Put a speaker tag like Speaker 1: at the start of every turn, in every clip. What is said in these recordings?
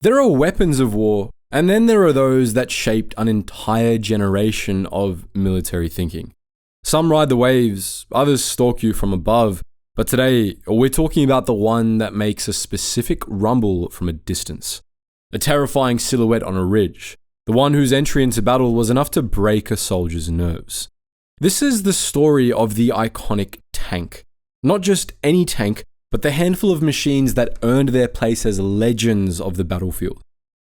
Speaker 1: There are weapons of war, and then there are those that shaped an entire generation of military thinking. Some ride the waves, others stalk you from above, but today we're talking about the one that makes a specific rumble from a distance. A terrifying silhouette on a ridge, the one whose entry into battle was enough to break a soldier's nerves. This is the story of the iconic tank. Not just any tank, but the handful of machines that earned their place as legends of the battlefield.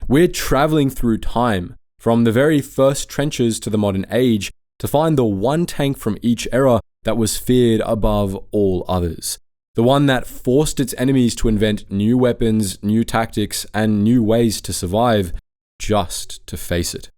Speaker 1: We're traveling through time, from the very first trenches to the modern age, to find the one tank from each era that was feared above all others. The one that forced its enemies to invent new weapons, new tactics, and new ways to survive, just to face it.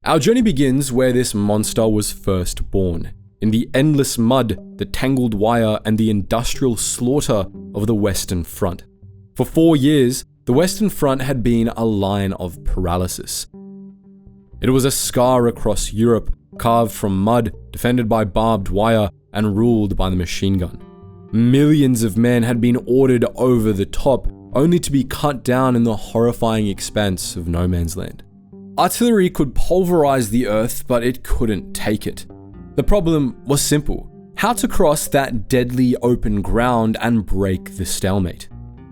Speaker 1: Our journey begins where this monster was first born, in the endless mud, the tangled wire, and the industrial slaughter of the Western Front. For 4 years, the Western Front had been a line of paralysis. It was a scar across Europe, carved from mud, defended by barbed wire, and ruled by the machine gun. Millions of men had been ordered over the top, only to be cut down in the horrifying expanse of no man's land. Artillery could pulverize the earth, but it couldn't take it. The problem was simple: how to cross that deadly open ground and break the stalemate.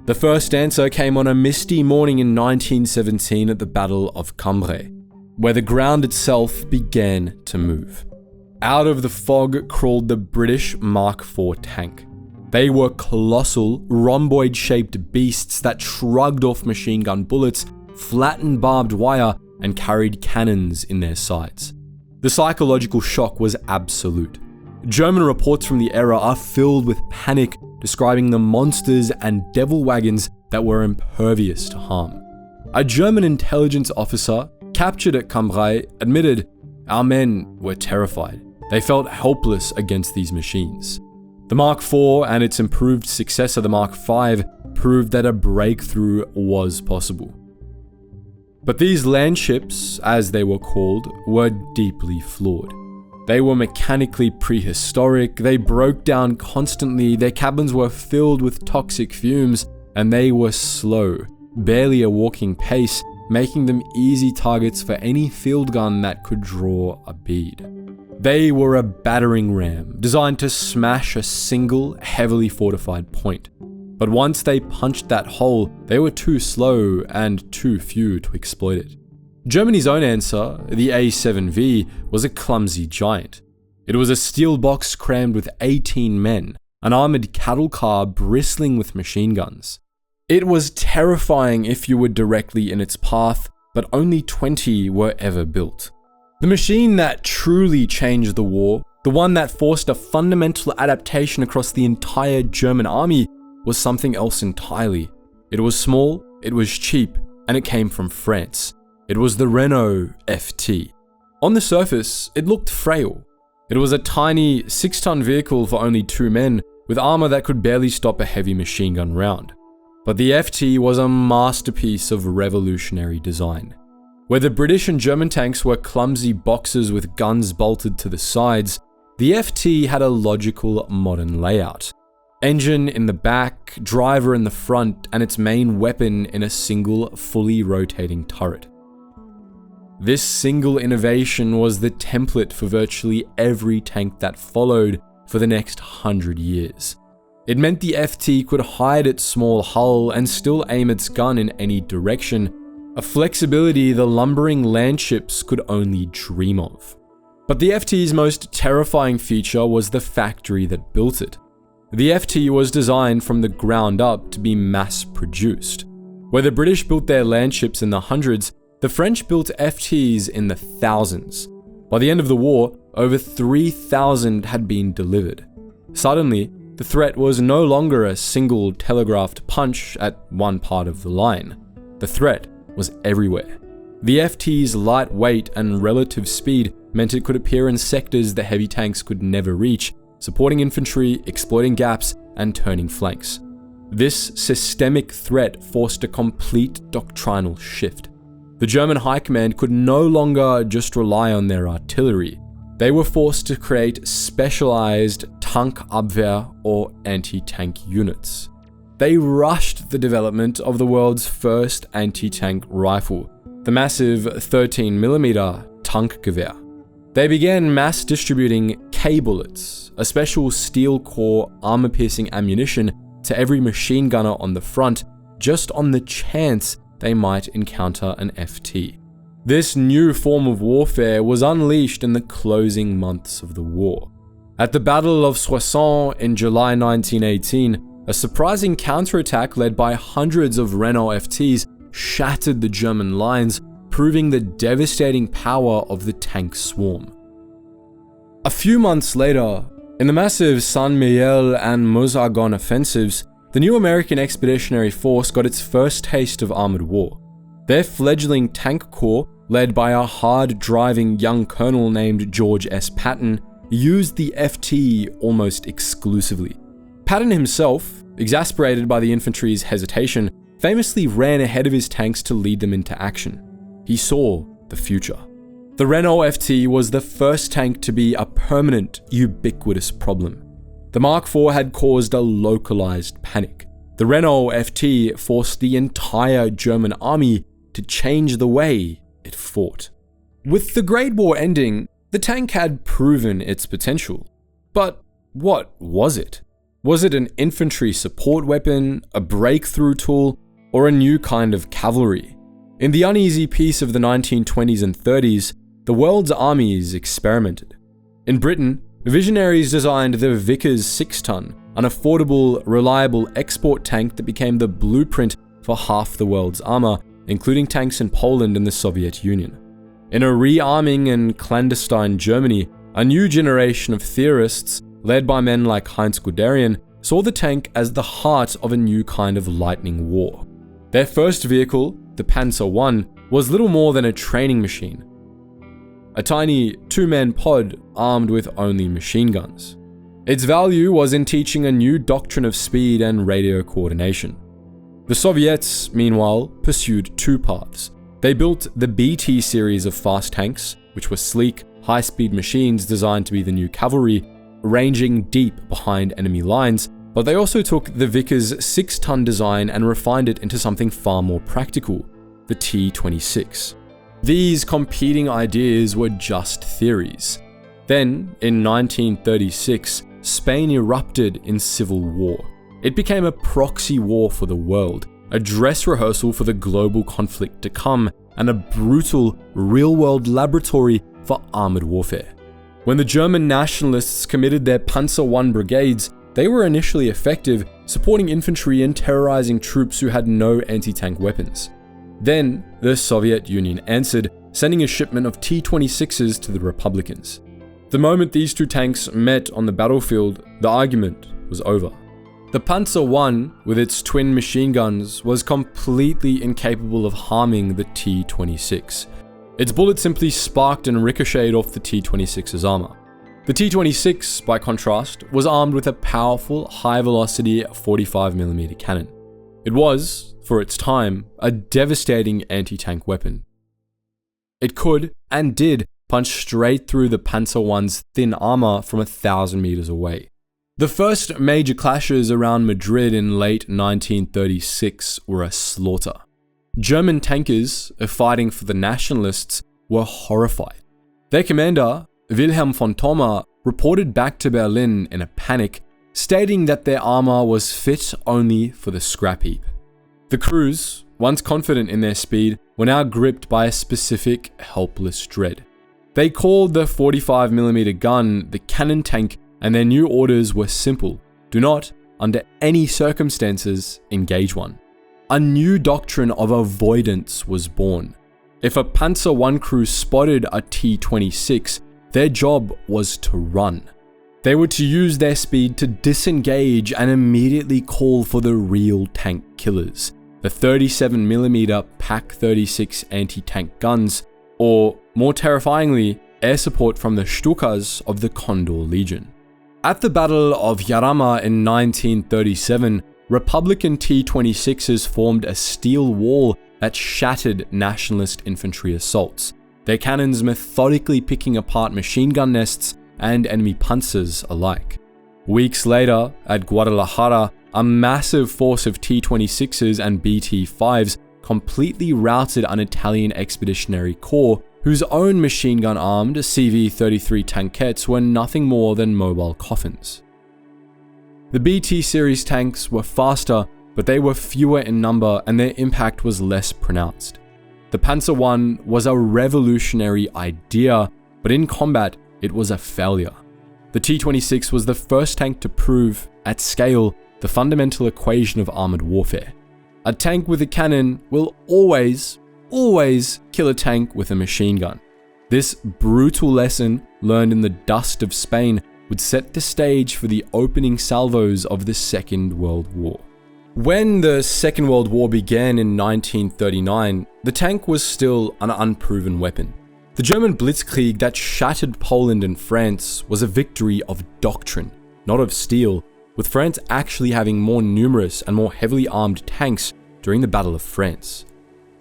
Speaker 1: The first answer came on a misty morning in 1917 at the Battle of Cambrai, where the ground itself began to move. Out of the fog crawled the British Mark IV tank. They were colossal, rhomboid-shaped beasts that shrugged off machine gun bullets, flattened barbed wire, and carried cannons in their sides. The psychological shock was absolute. German reports from the era are filled with panic, describing the monsters and devil wagons that were impervious to harm. A German intelligence officer, captured at Cambrai, admitted, "Our men were terrified. They felt helpless against these machines." The Mark IV and its improved successor, the Mark V, proved that a breakthrough was possible. But these land ships, as they were called, were deeply flawed. They were mechanically prehistoric, they broke down constantly, their cabins were filled with toxic fumes, and they were slow, barely a walking pace, making them easy targets for any field gun that could draw a bead. They were a battering ram, designed to smash a single, heavily fortified point. But once they punched that hole, they were too slow and too few to exploit it. Germany's own answer, the A7V, was a clumsy giant. It was a steel box crammed with 18 men, an armored cattle car bristling with machine guns. It was terrifying if you were directly in its path, but only 20 were ever built. The machine that truly changed the war, the one that forced a fundamental adaptation across the entire German army, was something else entirely. It was small, it was cheap, and it came from France. It was the Renault FT. On the surface, it looked frail. It was a tiny 6-ton vehicle for only 2 men, with armor that could barely stop a heavy machine gun round. But the FT was a masterpiece of revolutionary design. Where the British and German tanks were clumsy boxes with guns bolted to the sides, the FT had a logical modern layout. Engine in the back, driver in the front, and its main weapon in a single, fully rotating turret. This single innovation was the template for virtually every tank that followed for the next 100 years. It meant the FT could hide its small hull and still aim its gun in any direction, a flexibility the lumbering land ships could only dream of. But the FT's most terrifying feature was the factory that built it. The FT was designed from the ground up to be mass-produced. Where the British built their land ships in the hundreds, the French built FTs in the thousands. By the end of the war, over 3,000 had been delivered. Suddenly, the threat was no longer a single telegraphed punch at one part of the line. The threat was everywhere. The FT's light weight and relative speed meant it could appear in sectors the heavy tanks could never reach, supporting infantry, exploiting gaps, and turning flanks. This systemic threat forced a complete doctrinal shift. The German High Command could no longer just rely on their artillery. They were forced to create specialized Tankabwehr or anti-tank units. They rushed the development of the world's first anti-tank rifle, the massive 13mm Tankgewehr. They began mass distributing K-bullets, a special steel core armor-piercing ammunition, to every machine gunner on the front, just on the chance they might encounter an FT. This new form of warfare was unleashed in the closing months of the war. At the Battle of Soissons in July 1918, a surprising counterattack led by hundreds of Renault FTs shattered the German lines, proving the devastating power of the tank swarm. A few months later, in the massive Saint-Mihiel and Meuse-Argonne offensives, the new American Expeditionary Force got its first taste of armored war. Their fledgling tank corps, led by a hard-driving young colonel named George S. Patton, used the FT almost exclusively. Patton himself, exasperated by the infantry's hesitation, famously ran ahead of his tanks to lead them into action. He saw the future. The Renault FT was the first tank to be a permanent, ubiquitous problem. The Mark IV had caused a localized panic. The Renault FT forced the entire German army to change the way it fought. With the Great War ending, the tank had proven its potential. But what was it? Was it an infantry support weapon, a breakthrough tool, or a new kind of cavalry? In the uneasy peace of the 1920s and 30s, the world's armies experimented. In Britain, visionaries designed the Vickers 6-ton, an affordable, reliable export tank that became the blueprint for half the world's armor, including tanks in Poland and the Soviet Union. In a rearming and clandestine Germany, a new generation of theorists, led by men like Heinz Guderian, saw the tank as the heart of a new kind of lightning war. Their first vehicle, the Panzer I, was little more than a training machine. A tiny two-man pod armed with only machine guns. Its value was in teaching a new doctrine of speed and radio coordination. The Soviets, meanwhile, pursued two paths. They built the BT series of fast tanks, which were sleek, high-speed machines designed to be the new cavalry, ranging deep behind enemy lines, but they also took the Vickers 6-ton design and refined it into something far more practical, the T-26. These competing ideas were just theories. Then, in 1936, Spain erupted in civil war. It became a proxy war for the world, a dress rehearsal for the global conflict to come, and a brutal, real-world laboratory for armored warfare. When the German nationalists committed their Panzer I brigades, they were initially effective, supporting infantry and terrorizing troops who had no anti-tank weapons. Then, the Soviet Union answered, sending a shipment of T-26s to the Republicans. The moment these two tanks met on the battlefield, the argument was over. The Panzer I, with its twin machine guns, was completely incapable of harming the T-26. Its bullets simply sparked and ricocheted off the T-26's armor. The T-26, by contrast, was armed with a powerful, high-velocity 45mm cannon. It was, for its time, a devastating anti-tank weapon. It could, and did, punch straight through the Panzer I's thin armor from 1,000 meters away. The first major clashes around Madrid in late 1936 were a slaughter. German tankers, fighting for the nationalists, were horrified. Their commander, Wilhelm von Thoma, reported back to Berlin in a panic, stating that their armor was fit only for the scrap heap. The crews, once confident in their speed, were now gripped by a specific, helpless dread. They called the 45mm gun the cannon tank, and their new orders were simple: do not, under any circumstances, engage one. A new doctrine of avoidance was born. If a Panzer I crew spotted a T-26, their job was to run. They were to use their speed to disengage and immediately call for the real tank killers, the 37mm PaK-36 anti-tank guns, or, more terrifyingly, air support from the Stukas of the Condor Legion. At the Battle of Jarama in 1937, Republican T-26s formed a steel wall that shattered nationalist infantry assaults, their cannons methodically picking apart machine gun nests and enemy panzers alike. Weeks later, at Guadalajara, a massive force of T-26s and BT-5s completely routed an Italian expeditionary corps whose own machine gun-armed CV-33 tankettes were nothing more than mobile coffins. The BT series tanks were faster, but they were fewer in number and their impact was less pronounced. The Panzer I was a revolutionary idea, but in combat, it was a failure. The T-26 was the first tank to prove, at scale, the fundamental equation of armored warfare. A tank with a cannon will always kill a tank with a machine gun. This brutal lesson, learned in the dust of Spain, would set the stage for the opening salvos of the Second World War. When the Second World War began in 1939, the tank was still an unproven weapon. The German blitzkrieg that shattered Poland and France was a victory of doctrine, not of steel, with France actually having more numerous and more heavily armed tanks during the Battle of France.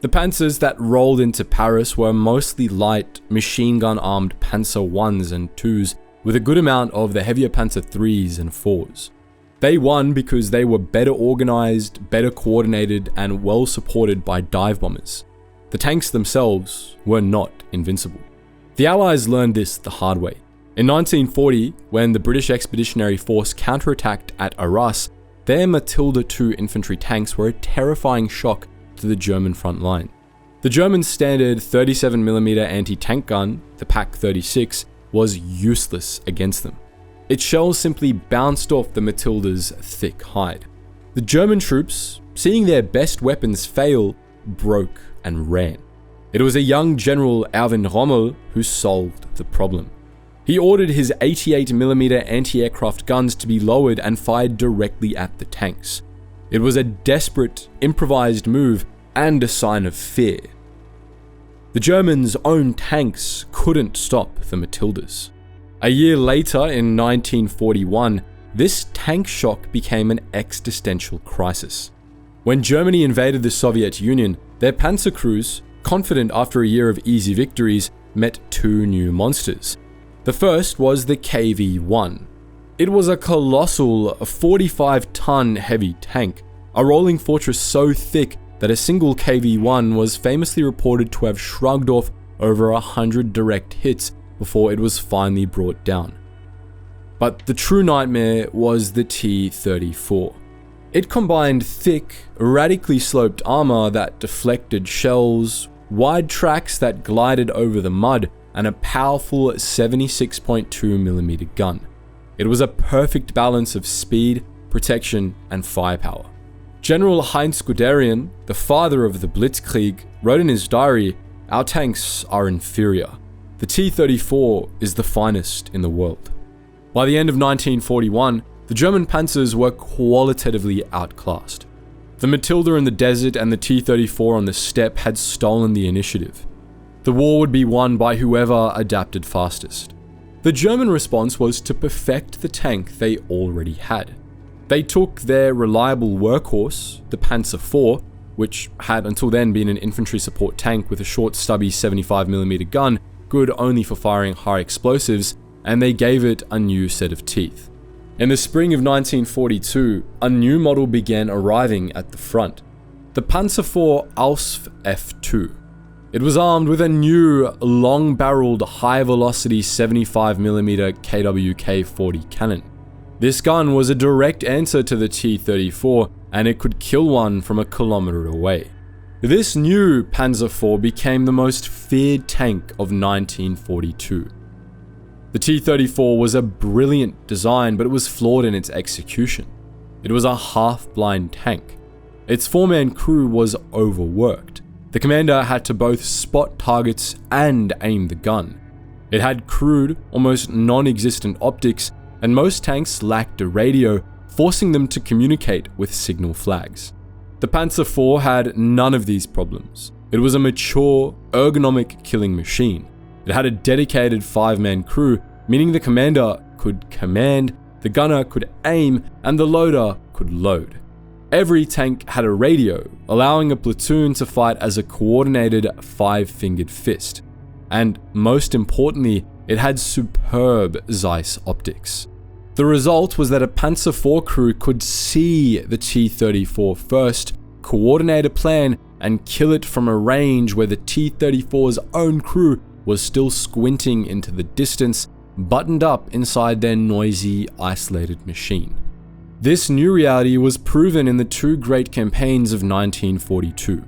Speaker 1: The panzers that rolled into Paris were mostly light, machine gun armed Panzer Is and IIs, with a good amount of the heavier Panzer IIIs and IVs. They won because they were better organized, better coordinated, and well supported by dive bombers. The tanks themselves were not invincible. The Allies learned this the hard way. In 1940, when the British Expeditionary Force counterattacked at Arras, their Matilda II infantry tanks were a terrifying shock to the German front line. The German standard 37mm anti-tank gun, the PaK-36, was useless against them. Its shells simply bounced off the Matilda's thick hide. The German troops, seeing their best weapons fail, broke and ran. It was a young General Erwin Rommel who solved the problem. He ordered his 88mm anti-aircraft guns to be lowered and fired directly at the tanks. It was a desperate, improvised move and a sign of fear. The Germans' own tanks couldn't stop the Matildas. A year later, in 1941, this tank shock became an existential crisis. When Germany invaded the Soviet Union, their panzer crews, confident after a year of easy victories, met two new monsters. The first was the KV-1. It was a colossal 45-ton heavy tank, a rolling fortress so thick that a single KV-1 was famously reported to have shrugged off over 100 direct hits before it was finally brought down. But the true nightmare was the T-34. It combined thick, radically sloped armor that deflected shells, wide tracks that glided over the mud, and a powerful 76.2mm gun. It was a perfect balance of speed, protection, and firepower. General Heinz Guderian, the father of the Blitzkrieg, wrote in his diary, "Our tanks are inferior. The T-34 is the finest in the world." By the end of 1941, the German panzers were qualitatively outclassed. The Matilda in the desert and the T-34 on the steppe had stolen the initiative. The war would be won by whoever adapted fastest. The German response was to perfect the tank they already had. They took their reliable workhorse, the Panzer IV, which had until then been an infantry support tank with a short stubby 75mm gun, good only for firing high explosives, and they gave it a new set of teeth. In the spring of 1942, a new model began arriving at the front, the Panzer IV Ausf F2. It was armed with a new, long-barreled, high-velocity 75mm KWK-40 cannon. This gun was a direct answer to the T-34, and it could kill one from a kilometer away. This new Panzer IV became the most feared tank of 1942. The T-34 was a brilliant design, but it was flawed in its execution. It was a half-blind tank. Its four-man crew was overworked. The commander had to both spot targets and aim the gun. It had crude, almost non-existent optics, and most tanks lacked a radio, forcing them to communicate with signal flags. The Panzer IV had none of these problems. It was a mature, ergonomic killing machine. It had a dedicated 5-man crew, meaning the commander could command, the gunner could aim, and the loader could load. Every tank had a radio, allowing a platoon to fight as a coordinated 5-fingered fist. And most importantly, it had superb Zeiss optics. The result was that a Panzer IV crew could see the T-34 first, coordinate a plan, and kill it from a range where the T-34's own crew was still squinting into the distance, buttoned up inside their noisy, isolated machine. This new reality was proven in the two great campaigns of 1942.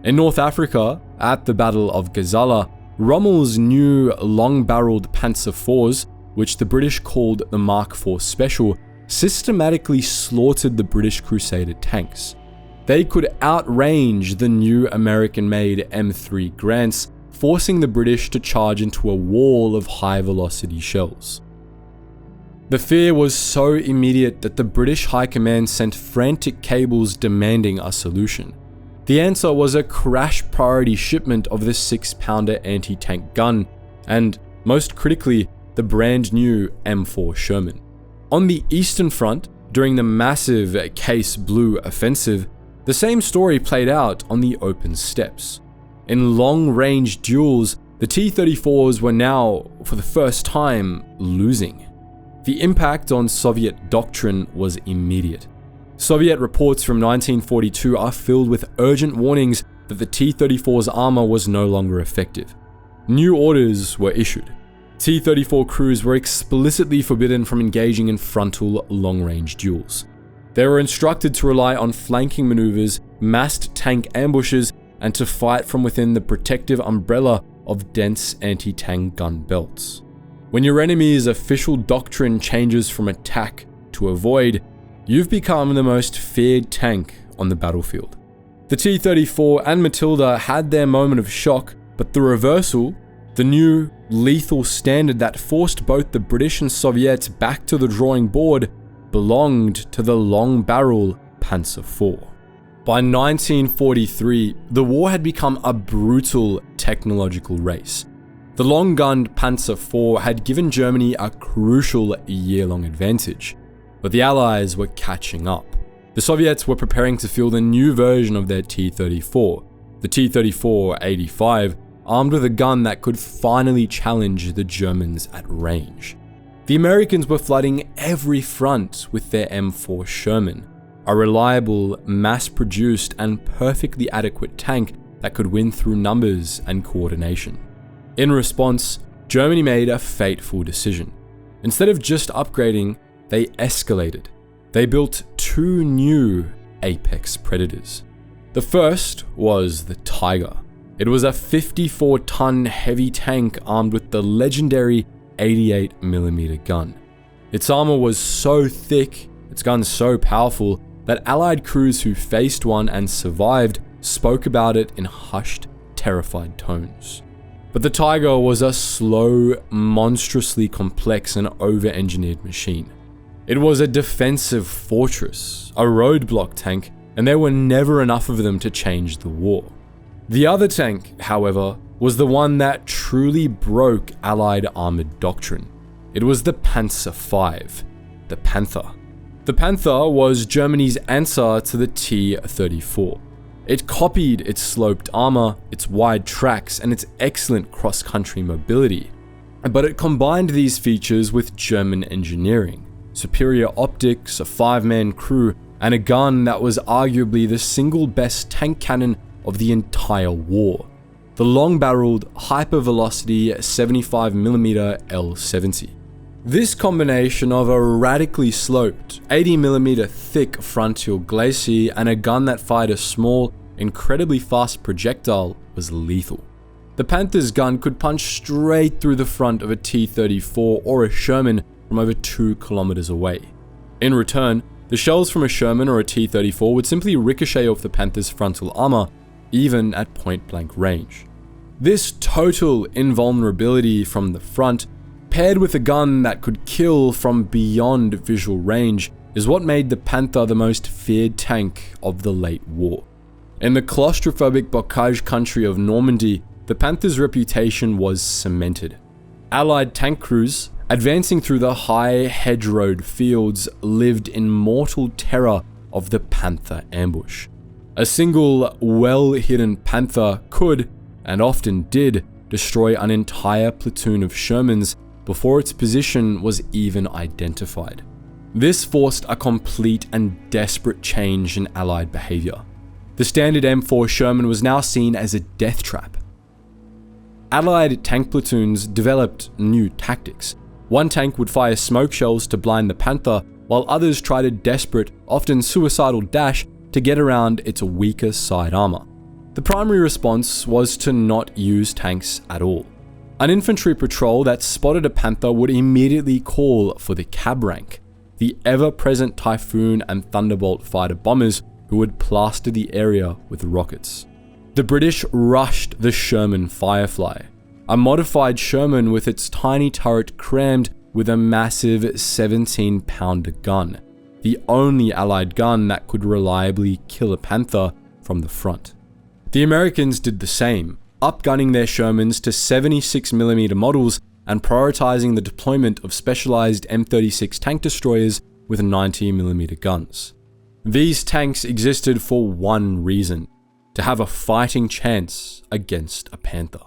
Speaker 1: In North Africa, at the Battle of Gazala, Rommel's new long-barreled Panzer IVs, which the British called the Mark IV Special, systematically slaughtered the British Crusader tanks. They could outrange the new American-made M3 Grants, forcing the British to charge into a wall of high-velocity shells. The fear was so immediate that the British High Command sent frantic cables demanding a solution. The answer was a crash priority shipment of the 6-pounder anti-tank gun, and, most critically, the brand new M4 Sherman. On the Eastern Front, during the massive Case Blue offensive, the same story played out on the open steppes. In long-range duels, the T-34s were now, for the first time, losing. The impact on Soviet doctrine was immediate. Soviet reports from 1942 are filled with urgent warnings that the T-34's armor was no longer effective. New orders were issued. T-34 crews were explicitly forbidden from engaging in frontal long-range duels. They were instructed to rely on flanking maneuvers, massed tank ambushes, and to fight from within the protective umbrella of dense anti-tank gun belts. When your enemy's official doctrine changes from attack to avoid, you've become the most feared tank on the battlefield. The T-34 and Matilda had their moment of shock, but the reversal, the new lethal standard that forced both the British and Soviets back to the drawing board, belonged to the long-barrel Panzer IV. By 1943, the war had become a brutal technological race. The long-gunned Panzer IV had given Germany a crucial year-long advantage, but the Allies were catching up. The Soviets were preparing to field a new version of their T-34, the T-34-85, armed with a gun that could finally challenge the Germans at range. The Americans were flooding every front with their M4 Sherman, a reliable, mass-produced, and perfectly adequate tank that could win through numbers and coordination. In response, Germany made a fateful decision. Instead of just upgrading, they escalated. They built two new apex predators. The first was the Tiger. It was a 54-ton heavy tank armed with the legendary 88mm gun. Its armor was so thick, its gun so powerful, that Allied crews who faced one and survived spoke about it in hushed, terrified tones. But the Tiger was a slow, monstrously complex and over-engineered machine. It was a defensive fortress, a roadblock tank, and there were never enough of them to change the war. The other tank, however, was the one that truly broke Allied armored doctrine. It was the Panzer V, the Panther. The Panther was Germany's answer to the T-34. It copied its sloped armor, its wide tracks, and its excellent cross-country mobility. But it combined these features with German engineering, superior optics, a 5-man crew, and a gun that was arguably the single best tank cannon of the entire war. The long-barreled, hyper-velocity 75mm L70. This combination of a radically sloped, 80mm thick frontal glacis and a gun that fired a small, incredibly fast projectile was lethal. The Panther's gun could punch straight through the front of a T-34 or a Sherman from over 2 kilometers away. In return, the shells from a Sherman or a T-34 would simply ricochet off the Panther's frontal armor, even at point-blank range. This total invulnerability from the front, paired with a gun that could kill from beyond visual range, is what made the Panther the most feared tank of the late war. In the claustrophobic bocage country of Normandy, the the Panther's reputation was cemented. Allied tank crews, advancing through the high hedge-rowed fields, lived in mortal terror of the Panther ambush. A single, well-hidden Panther could, and often did, destroy an entire platoon of Shermans before its position was even identified. This forced a complete and desperate change in Allied behavior. The standard M4 Sherman was now seen as a death trap. Allied tank platoons developed new tactics. One tank would fire smoke shells to blind the Panther, while others tried a desperate, often suicidal dash to get around its weaker side armor. The primary response was to not use tanks at all. An infantry patrol that spotted a Panther would immediately call for the cab rank, the ever-present Typhoon and Thunderbolt fighter bombers who would plaster the area with rockets. The British rushed the Sherman Firefly, a modified Sherman with its tiny turret crammed with a massive 17-pounder gun, the only Allied gun that could reliably kill a Panther from the front. The Americans did the same, upgunning their Shermans to 76mm models and prioritizing the deployment of specialized M36 tank destroyers with 90mm guns. These tanks existed for one reason: to have a fighting chance against a Panther.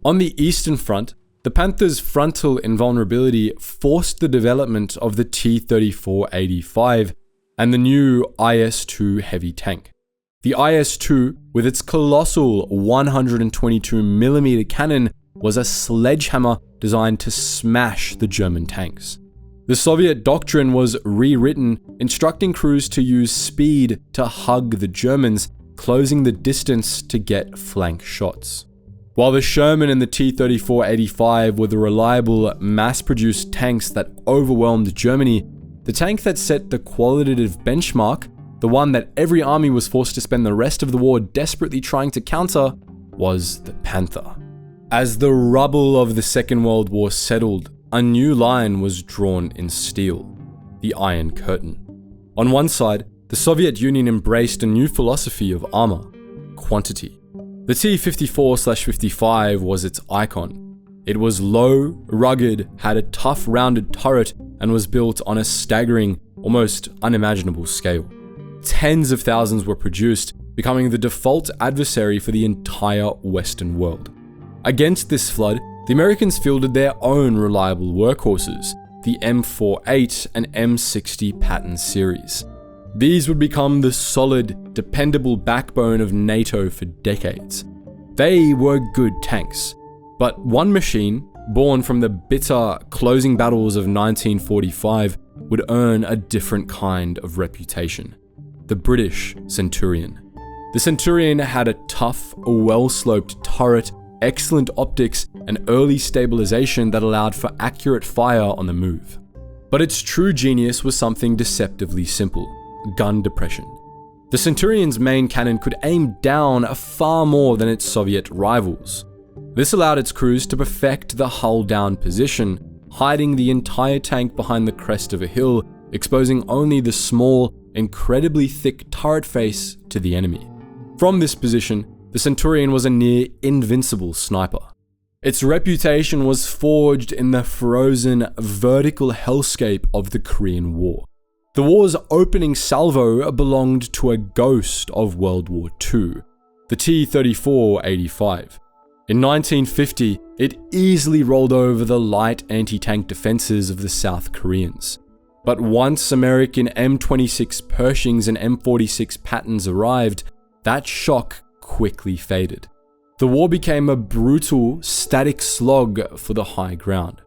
Speaker 1: On the Eastern Front, the Panther's frontal invulnerability forced the development of the T-34-85 and the new IS-2 heavy tank. The IS-2, with its colossal 122mm cannon, was a sledgehammer designed to smash the German tanks. The Soviet doctrine was rewritten, instructing crews to use speed to hug the Germans, closing the distance to get flank shots. While the Sherman and the T-34-85 were the reliable, mass-produced tanks that overwhelmed Germany, the tank that set the qualitative benchmark, the one that every army was forced to spend the rest of the war desperately trying to counter, was the Panther. As the rubble of the Second World War settled, a new line was drawn in steel: the Iron Curtain. On one side, the Soviet Union embraced a new philosophy of armor: quantity. The T-54/55 was its icon. It was low, rugged, had a tough rounded turret, and was built on a staggering, almost unimaginable scale. Tens of thousands were produced, becoming the default adversary for the entire Western world. Against this flood, the Americans fielded their own reliable workhorses, the M48 and M60 Patton series. These would become the solid, dependable backbone of NATO for decades. They were good tanks, but one machine, born from the bitter closing battles of 1945, would earn a different kind of reputation: the British Centurion. The Centurion had a tough, well-sloped turret, excellent optics, and early stabilization that allowed for accurate fire on the move. But its true genius was something deceptively simple: gun depression. The Centurion's main cannon could aim down far more than its Soviet rivals. This allowed its crews to perfect the hull-down position, hiding the entire tank behind the crest of a hill, exposing only the small, incredibly thick turret face to the enemy. From this position, the Centurion was a near invincible sniper. Its reputation was forged in the frozen, vertical hellscape of the Korean War. The war's opening salvo belonged to a ghost of World War II, the T-34-85. In 1950, it easily rolled over the light anti-tank defenses of the South Koreans. But once American M26 Pershings and M46 Pattons arrived, that shock quickly faded. The war became a brutal, static slog for the high ground.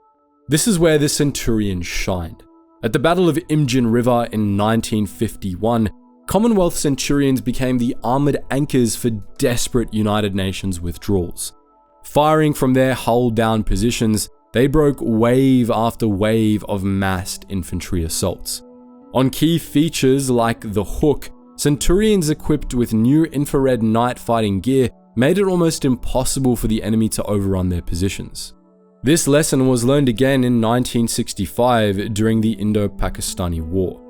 Speaker 1: This is where the Centurion shined. At the Battle of Imjin River in 1951, Commonwealth Centurions became the armored anchors for desperate United Nations withdrawals. Firing from their hull-down positions, they broke wave after wave of massed infantry assaults. On key features like the Hook, Centurions equipped with new infrared night fighting gear made it almost impossible for the enemy to overrun their positions. This lesson was learned again in 1965 during the Indo-Pakistani War.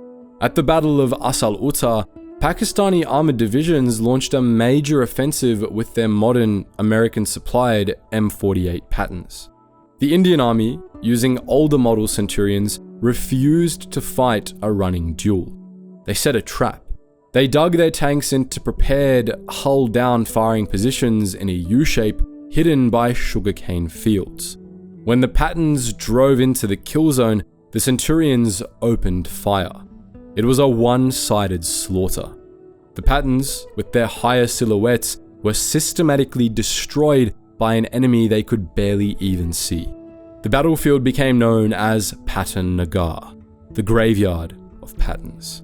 Speaker 1: At the Battle of Asal Uttar, Pakistani armored divisions launched a major offensive with their modern, American-supplied M48 Pattons. The Indian Army, using older model Centurions, refused to fight a running duel. They set a trap. They dug their tanks into prepared, hull-down firing positions in a U-shape hidden by sugarcane fields. When the Pattons drove into the kill zone, the Centurions opened fire. It was a one-sided slaughter. The Pattons, with their higher silhouettes, were systematically destroyed by an enemy they could barely even see. The battlefield became known as Patton Nagar, the graveyard of Pattons.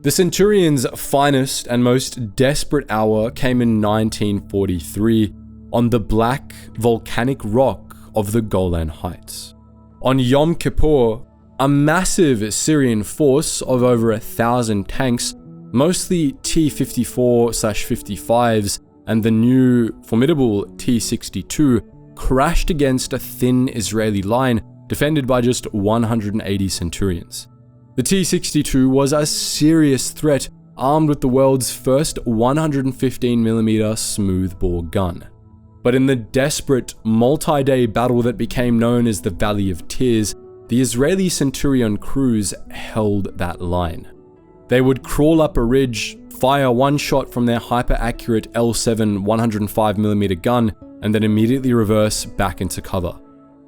Speaker 1: The Centurions' finest and most desperate hour came in 1943 on the black, volcanic rock of the Golan Heights. On Yom Kippur, a massive Syrian force of over 1,000 tanks, mostly T-54/55s and the new formidable T-62, crashed against a thin Israeli line defended by just 180 Centurions. The T-62 was a serious threat, armed with the world's first 115mm smoothbore gun. But in the desperate, multi-day battle that became known as the Valley of Tears, the Israeli Centurion crews held that line. They would crawl up a ridge, fire one shot from their hyper-accurate L7 105mm gun, and then immediately reverse back into cover.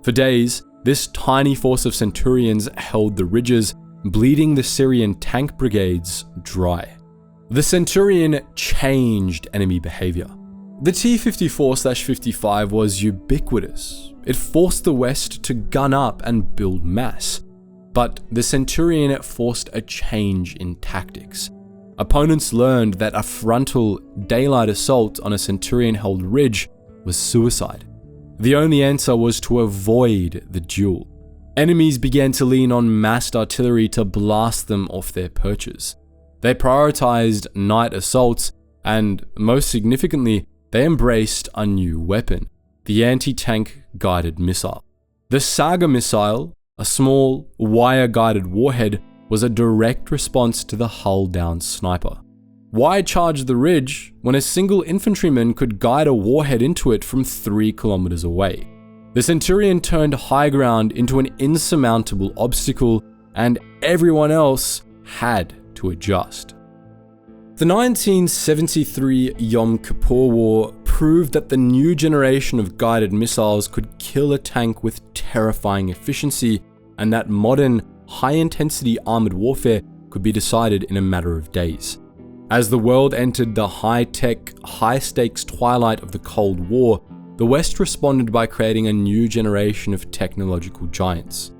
Speaker 1: For days, this tiny force of Centurions held the ridges, bleeding the Syrian tank brigades dry. The Centurion changed enemy behavior. The T-54/55 was ubiquitous. It forced the West to gun up and build mass. But the Centurion forced a change in tactics. Opponents learned that a frontal, daylight assault on a Centurion-held ridge was suicide. The only answer was to avoid the duel. Enemies began to lean on massed artillery to blast them off their perches. They prioritized night assaults, and most significantly, they embraced a new weapon, the anti-tank guided missile. The Saga missile, a small, wire-guided warhead, was a direct response to the hull-down sniper. Why charge the ridge when a single infantryman could guide a warhead into it from 3 kilometers away? The Centurion turned high ground into an insurmountable obstacle, and everyone else had to adjust. The 1973 Yom Kippur War proved that the new generation of guided missiles could kill a tank with terrifying efficiency, and that modern, high-intensity armored warfare could be decided in a matter of days. As the world entered the high-tech, high-stakes twilight of the Cold War, the West responded by creating a new generation of technological giants.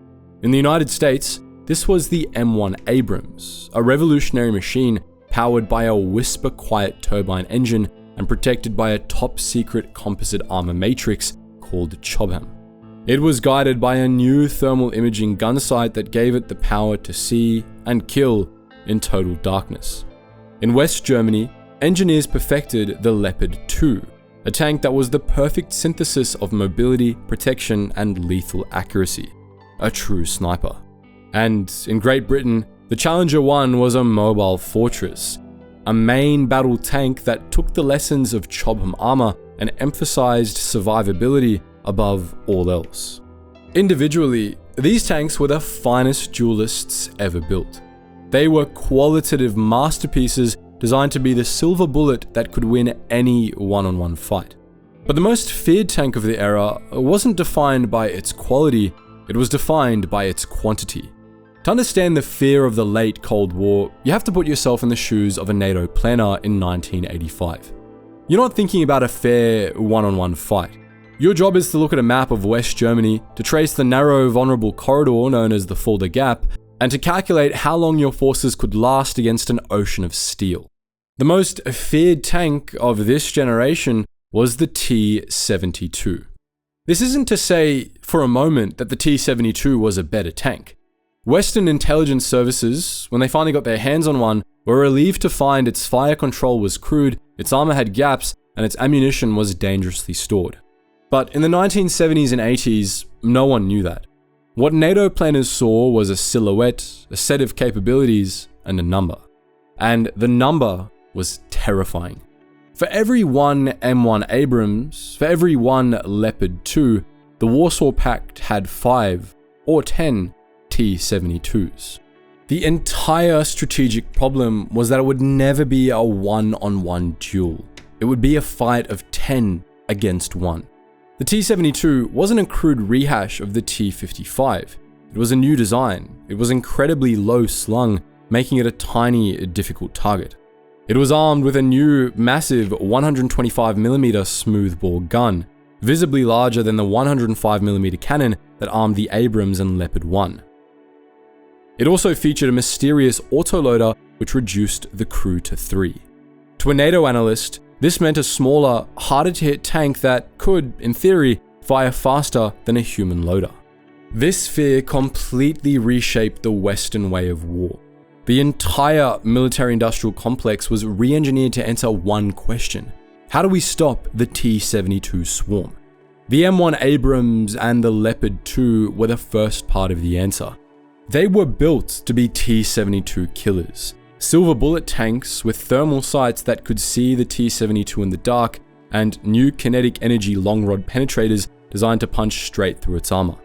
Speaker 1: In the United States, this was the M1 Abrams, a revolutionary machine powered by a whisper-quiet turbine engine and protected by a top-secret composite armor matrix called Chobham. It was guided by a new thermal imaging gun sight that gave it the power to see and kill in total darkness. In West Germany, engineers perfected the Leopard 2, a tank that was the perfect synthesis of mobility, protection, and lethal accuracy. A true sniper. And in Great Britain, the Challenger 1 was a mobile fortress, a main battle tank that took the lessons of Chobham armor and emphasized survivability above all else. Individually, these tanks were the finest duelists ever built. They were qualitative masterpieces designed to be the silver bullet that could win any one-on-one fight. But the most feared tank of the era wasn't defined by its quality, it was defined by its quantity. To understand the fear of the late Cold War, you have to put yourself in the shoes of a NATO planner in 1985. You're not thinking about a fair one-on-one fight. Your job is to look at a map of West Germany, to trace the narrow, vulnerable corridor known as the Fulda Gap, and to calculate how long your forces could last against an ocean of steel. The most feared tank of this generation was the T-72. This isn't to say for a moment that the T-72 was a better tank. Western intelligence services, when they finally got their hands on one, were relieved to find its fire control was crude, its armor had gaps, and its ammunition was dangerously stored. But in the 1970s and 80s, no one knew that. What NATO planners saw was a silhouette, a set of capabilities, and a number. and the number was terrifying. For every one M1 Abrams, for every one Leopard 2, the Warsaw Pact had 5 or 10 T-72s. The entire strategic problem was that it would never be a one-on-one duel. It would be a fight of 10 against 1. The T-72 wasn't a crude rehash of the T-55. It was a new design. It was incredibly low slung, making it a tiny, difficult target. It was armed with a new, massive 125mm smoothbore gun, visibly larger than the 105mm cannon that armed the Abrams and Leopard 1. It also featured a mysterious autoloader which reduced the crew to 3. To a NATO analyst, this meant a smaller, harder-to-hit tank that could, in theory, fire faster than a human loader. This fear completely reshaped the Western way of war. The entire military-industrial complex was re-engineered to answer one question: how do we stop the T-72 swarm? The M1 Abrams and the Leopard 2 were the first part of the answer. They were built to be T-72 killers. Silver bullet tanks with thermal sights that could see the T-72 in the dark, and new kinetic energy long rod penetrators designed to punch straight through its armor.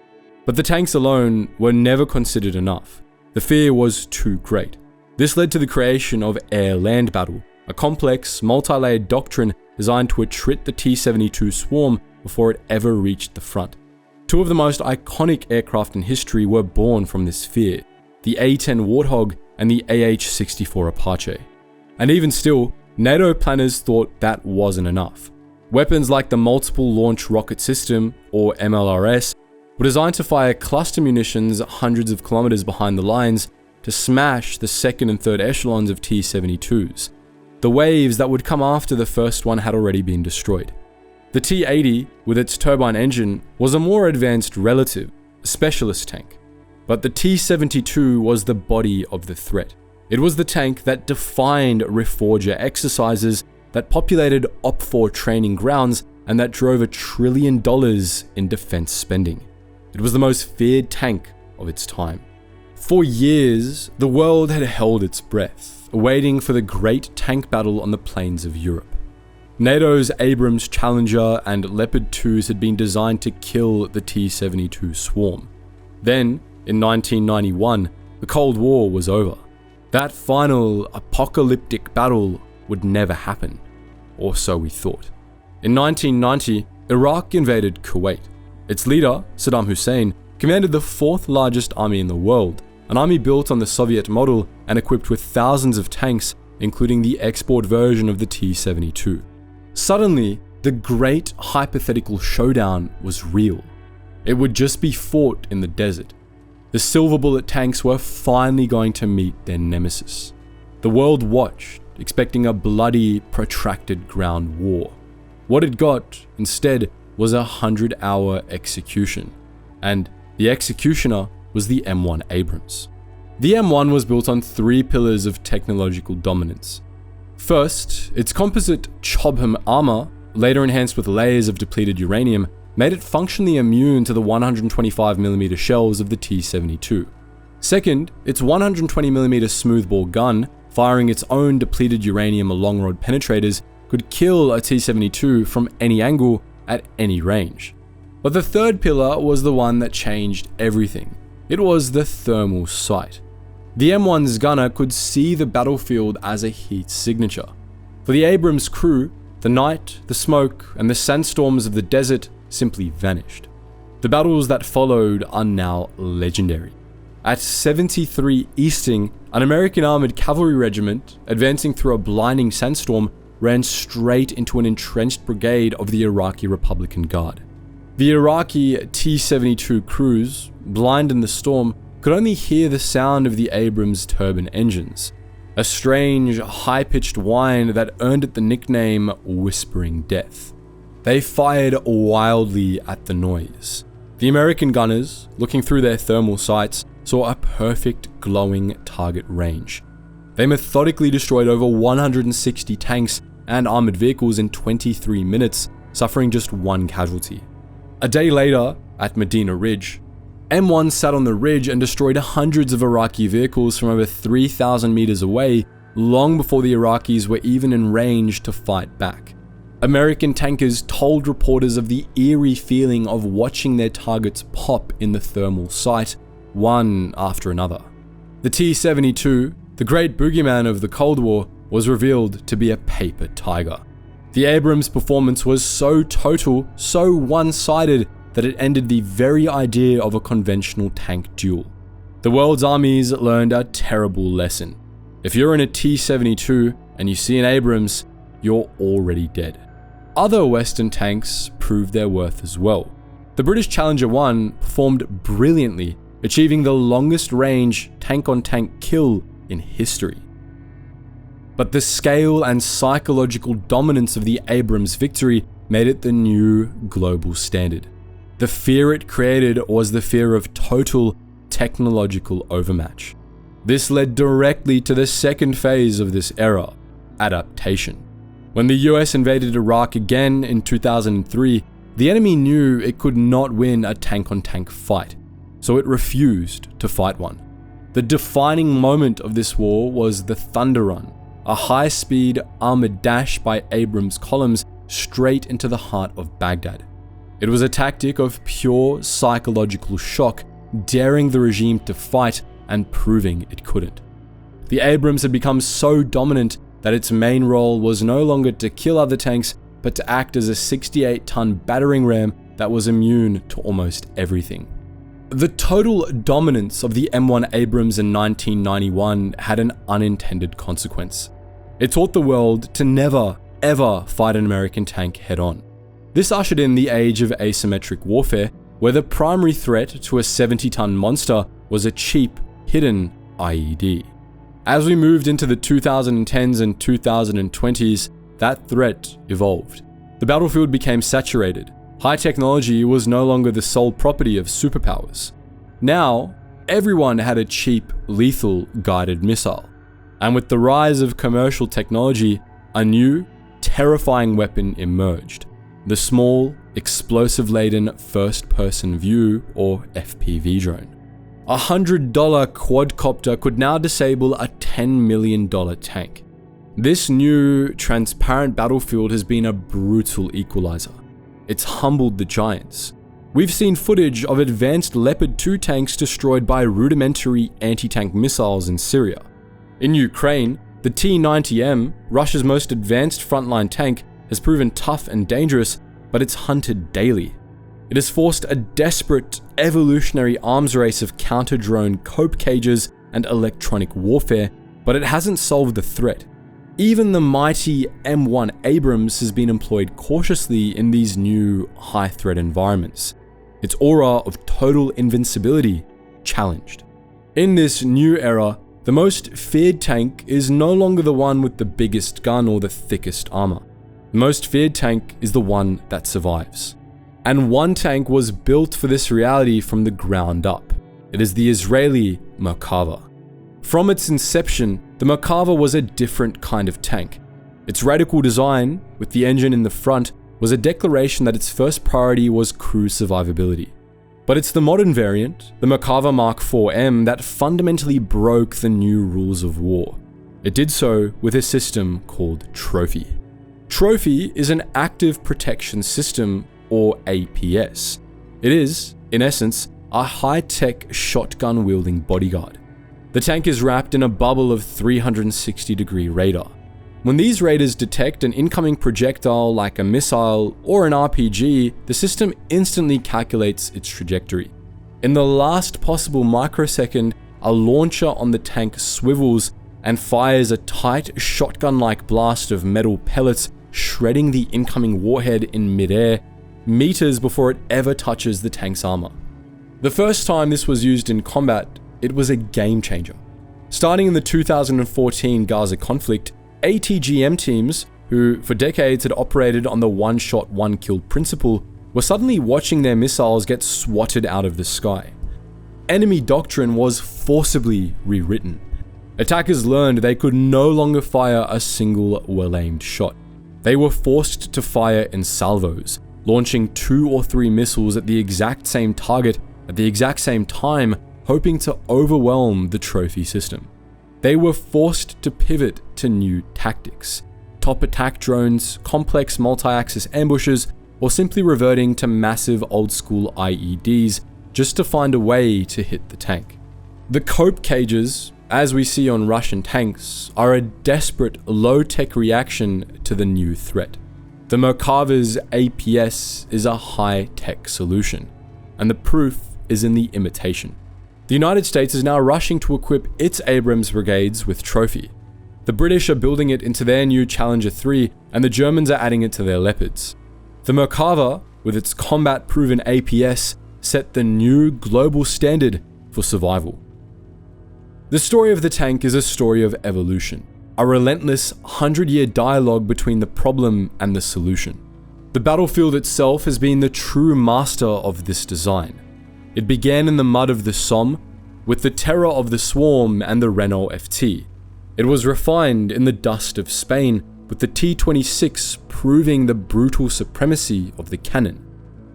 Speaker 1: But the tanks alone were never considered enough. The fear was too great. This led to the creation of air-land battle, a complex, multi-layered doctrine designed to attrit the T-72 swarm before it ever reached the front. Two of the most iconic aircraft in history were born from this fear: the A-10 Warthog and the AH-64 Apache. And even still, NATO planners thought that wasn't enough. Weapons like the Multiple Launch Rocket System, or MLRS, were designed to fire cluster munitions hundreds of kilometers behind the lines to smash the second and third echelons of T-72s. The waves that would come after the first one had already been destroyed. The T-80, with its turbine engine, was a more advanced relative, specialist tank. But the T-72 was the body of the threat. It was the tank that defined Reforger exercises, that populated OP-4 training grounds, and that drove $1 trillion in defense spending. It was the most feared tank of its time. For years, the world had held its breath, waiting for the great tank battle on the plains of Europe. NATO's Abrams Challenger and Leopard 2s had been designed to kill the T-72 swarm. Then, in 1991, the Cold War was over. That final, apocalyptic battle would never happen, or so we thought. In 1990, Iraq invaded Kuwait. Its leader, Saddam Hussein, commanded the fourth largest army in the world, an army built on the Soviet model and equipped with thousands of tanks, including the export version of the T-72. Suddenly, the great hypothetical showdown was real. It would just be fought in the desert. The silver bullet tanks were finally going to meet their nemesis. The world watched, expecting a bloody, protracted ground war. What it got, instead, was a 100-hour execution. And the executioner was the M1 Abrams. The M1 was built on 3 pillars of technological dominance. First, its composite Chobham armor, later enhanced with layers of depleted uranium, made it functionally immune to the 125mm shells of the T-72. Second, its 120mm smoothbore gun, firing its own depleted uranium long rod penetrators, could kill a T-72 from any angle at any range. But the third pillar was the one that changed everything. It was the thermal sight. The M1's gunner could see the battlefield as a heat signature. For the Abrams crew, the night, the smoke, and the sandstorms of the desert simply vanished. The battles that followed are now legendary. At 73 Easting, an American armored cavalry regiment, advancing through a blinding sandstorm, ran straight into an entrenched brigade of the Iraqi Republican Guard. The Iraqi T-72 crews, blind in the storm, could only hear the sound of the Abrams turbine engines, a strange, high-pitched whine that earned it the nickname Whispering Death. They fired wildly at the noise. The American gunners, looking through their thermal sights, saw a perfect glowing target range. They methodically destroyed over 160 tanks and armored vehicles in 23 minutes, suffering just 1 casualty. A day later, at Medina Ridge, M1 sat on the ridge and destroyed hundreds of Iraqi vehicles from over 3,000 meters away long before the Iraqis were even in range to fight back. American tankers told reporters of the eerie feeling of watching their targets pop in the thermal sight, one after another. The T-72, the great boogeyman of the Cold War, was revealed to be a paper tiger. The Abrams performance was so total, so one-sided, that it ended the very idea of a conventional tank duel. The world's armies learned a terrible lesson. If you're in a T-72 and you see an Abrams, you're already dead. Other Western tanks proved their worth as well. The British Challenger 1 performed brilliantly, achieving the longest range tank-on-tank kill in history. But the scale and psychological dominance of the Abrams victory made it the new global standard. The fear it created was the fear of total technological overmatch. This led directly to the second phase of this era, adaptation. When the US invaded Iraq again in 2003, the enemy knew it could not win a tank-on-tank fight, so it refused to fight one. The defining moment of this war was the Thunder Run, a high-speed armored dash by Abrams columns straight into the heart of Baghdad. It was a tactic of pure psychological shock, daring the regime to fight and proving it couldn't. The Abrams had become so dominant that its main role was no longer to kill other tanks, but to act as a 68-ton battering ram that was immune to almost everything. The total dominance of the M1 Abrams in 1991 had an unintended consequence. It taught the world to never, ever fight an American tank head-on. This ushered in the age of asymmetric warfare, where the primary threat to a 70-ton monster was a cheap, hidden IED. As we moved into the 2010s and 2020s, that threat evolved. The battlefield became saturated. High technology was no longer the sole property of superpowers. Now, everyone had a cheap, lethal guided missile. And with the rise of commercial technology, a new, terrifying weapon emerged: the small, explosive-laden first-person view, or FPV drone. A $100 quadcopter could now disable a $10 million tank. This new, transparent battlefield has been a brutal equalizer. It's humbled the giants. We've seen footage of advanced Leopard 2 tanks destroyed by rudimentary anti-tank missiles in Syria. In Ukraine, the T-90M, Russia's most advanced frontline tank, has proven tough and dangerous, but it's hunted daily. It has forced a desperate, evolutionary arms race of counter-drone cope cages and electronic warfare, but it hasn't solved the threat. Even the mighty M1 Abrams has been employed cautiously in these new, high-threat environments. Its aura of total invincibility challenged. In this new era, the most feared tank is no longer the one with the biggest gun or the thickest armor. The most feared tank is the one that survives. And one tank was built for this reality from the ground up. It is the Israeli Merkava. From its inception, the Merkava was a different kind of tank. Its radical design, with the engine in the front, was a declaration that its first priority was crew survivability. But it's the modern variant, the Merkava Mark IV-M, that fundamentally broke the new rules of war. It did so with a system called Trophy. Trophy is an active protection system, or APS. It is, in essence, a high-tech shotgun-wielding bodyguard. The tank is wrapped in a bubble of 360-degree radar. When these radars detect an incoming projectile like a missile or an RPG, the system instantly calculates its trajectory. In the last possible microsecond, a launcher on the tank swivels and fires a tight shotgun-like blast of metal pellets, shredding the incoming warhead in midair, meters before it ever touches the tank's armor. The first time this was used in combat, it was a game changer. Starting in the 2014 Gaza conflict, ATGM teams, who for decades had operated on the one-shot, one-kill principle, were suddenly watching their missiles get swatted out of the sky. Enemy doctrine was forcibly rewritten. Attackers learned they could no longer fire a single well-aimed shot. They were forced to fire in salvos, launching 2 or 3 missiles at the exact same target at the exact same time, hoping to overwhelm the Trophy system. they were forced to pivot to new tactics: top attack drones, complex multi-axis ambushes, or simply reverting to massive old-school IEDs just to find a way to hit the tank. The cope cages, as we see on Russian tanks, are a desperate low-tech reaction to the new threat. The Merkava's APS is a high-tech solution, and the proof is in the imitation. The United States is now rushing to equip its Abrams brigades with Trophy. The British are building it into their new Challenger 3, and the Germans are adding it to their Leopards. The Merkava, with its combat-proven APS, set the new global standard for survival. The story of the tank is a story of evolution, a relentless 100-year dialogue between the problem and the solution. The battlefield itself has been the true master of this design. It began in the mud of the Somme, with the terror of the Swarm and the Renault FT. It was refined in the dust of Spain, with the T-26 proving the brutal supremacy of the cannon.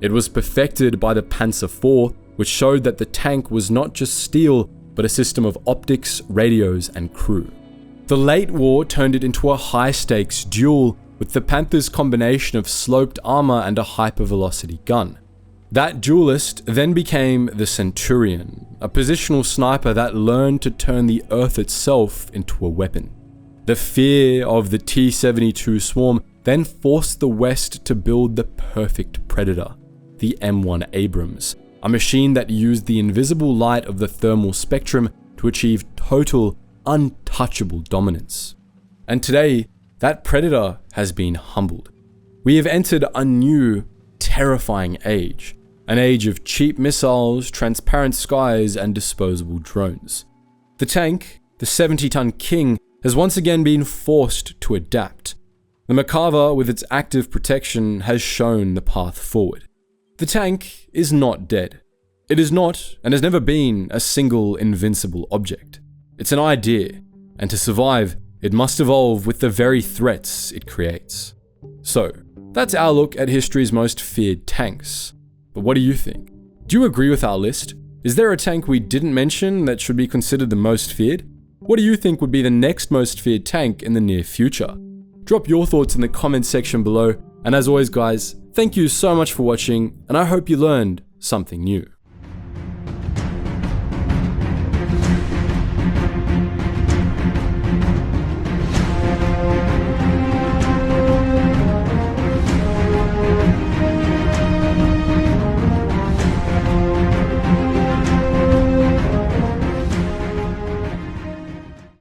Speaker 1: It was perfected by the Panzer IV, which showed that the tank was not just steel, but a system of optics, radios, and crew. The late war turned it into a high-stakes duel, with the Panther's combination of sloped armor and a hypervelocity gun. That duelist then became the Centurion, a positional sniper that learned to turn the Earth itself into a weapon. The fear of the T-72 Swarm then forced the West to build the perfect Predator, the M1 Abrams, a machine that used the invisible light of the thermal spectrum to achieve total, untouchable dominance. And today, that Predator has been humbled. We have entered a new, terrifying age, an age of cheap missiles, transparent skies, and disposable drones. The tank, the 70-ton King, has once again been forced to adapt. The Merkava, with its active protection, has shown the path forward. The tank is not dead. It is not, and has never been, a single invincible object. It's an idea, and to survive, it must evolve with the very threats it creates. So, that's our look at history's most feared tanks. But what do you think? Do you agree with our list? Is there a tank we didn't mention that should be considered the most feared? What do you think would be the next most feared tank in the near future? Drop your thoughts in the comments section below, and as always guys, thank you so much for watching, and I hope you learned something new.